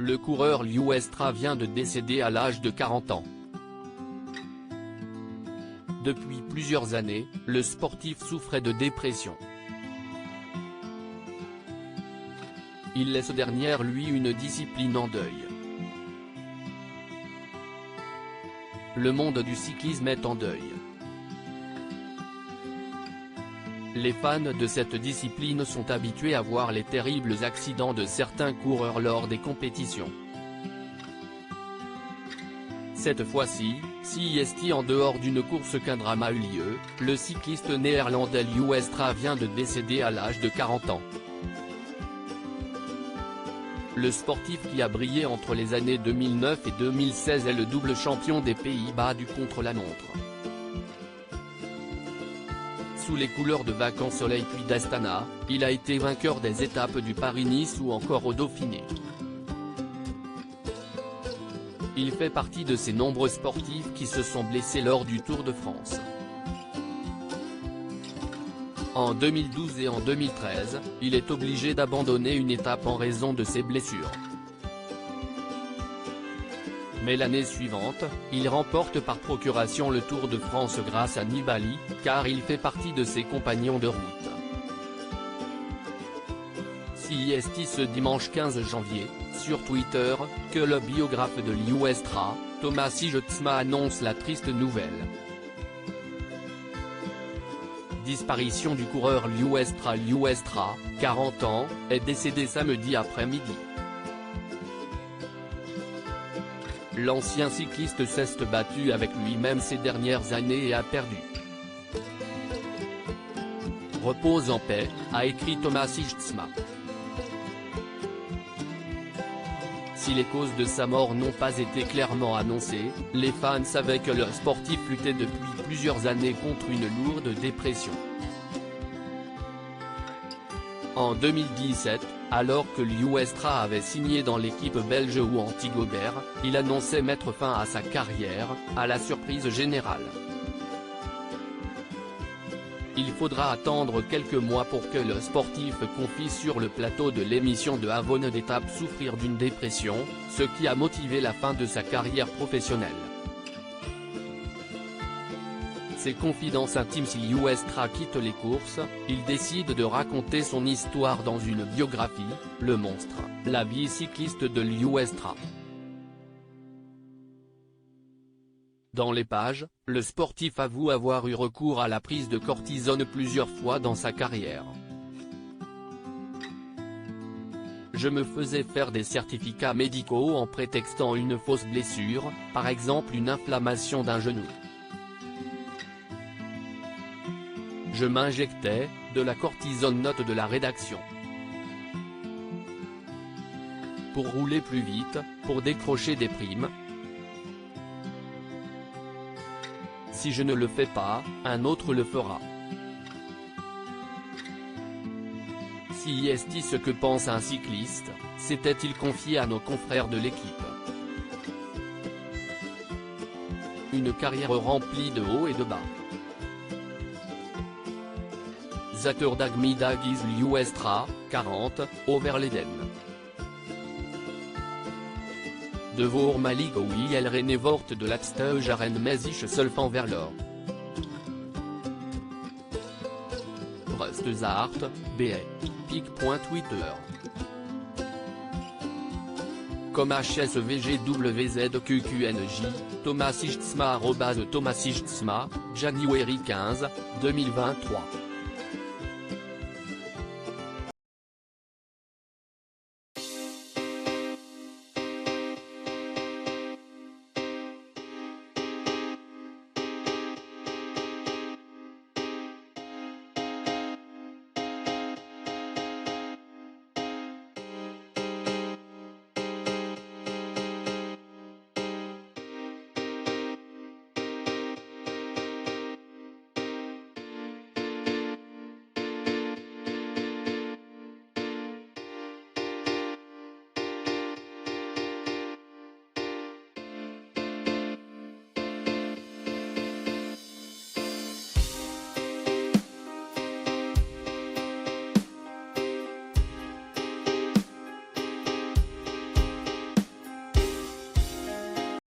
le coureur Liu Estra vient de décéder à l'âge de 40 ans. Depuis plusieurs années, le sportif souffrait de dépression. Il laisse derrière lui une discipline en deuil. Le monde du cyclisme est en deuil. Les fans de cette discipline sont habitués à voir les terribles accidents de certains coureurs lors des compétitions. Cette fois-ci, si en dehors d'une course qu'un drame a eu lieu, le cycliste néerlandais Liu Estra vient de décéder à l'âge de 40 ans. Le sportif qui a brillé entre les années 2009 et 2016 est le double champion des Pays-Bas du contre-la-montre. Sous les couleurs de Vacances Soleil puis d'Astana, il a été vainqueur des étapes du Paris-Nice ou encore au Dauphiné. Il fait partie de ces nombreux sportifs qui se sont blessés lors du Tour de France. En 2012 et en 2013, il est obligé d'abandonner une étape en raison de ses blessures. Mais l'année suivante, il remporte par procuration le Tour de France grâce à Nibali, car il fait partie de ses compagnons de route. Ce dimanche 15 janvier, sur Twitter, que le biographe de Liu Estra, Tomasz Jutsma annonce la triste nouvelle. Disparition du coureur Liu Estra, 40 ans, est décédé samedi après-midi. L'ancien cycliste s'est battu avec lui-même ces dernières années et a perdu. Repose en paix, a écrit Tomasz Jutsma. Si les causes de sa mort n'ont pas été clairement annoncées, les fans savaient que le sportif luttait depuis plusieurs années contre une lourde dépression. En 2017, alors que Liu Estra avait signé dans l'équipe belge ou Antigobert, il annonçait mettre fin à sa carrière, à la surprise générale. Il faudra attendre quelques mois pour que le sportif confie sur le plateau de l'émission de Havone d'étape souffrir d'une dépression, ce qui a motivé la fin de sa carrière professionnelle. Ses confidences intimes. Si Liu Estra quitte les courses, il décide de raconter son histoire dans une biographie, Le Monstre, la vie cycliste de Liu Estra. Dans les pages, le sportif avoue avoir eu recours à la prise de cortisone plusieurs fois dans sa carrière. Je me faisais faire des certificats médicaux en prétextant une fausse blessure, par exemple une inflammation d'un genou. Je m'injectais de la cortisone, note de la rédaction. Pour rouler plus vite, pour décrocher des primes. Si je ne le fais pas, un autre le fera. Si ce que pense un cycliste, s'était-il confié à nos confrères de l'équipe. Une carrière remplie de hauts et de bas. Zaterdag middag is Liu Estra, 40, Overleden. De voormalige wielrenner wordt de laatste jaren meisjes zelf verloor. Rustzaart, BE. Pic.Twitter. Comme HSVGWZQQNJ, Tomasz Jutsma @Tomasz Jutsma, January 15, 2023.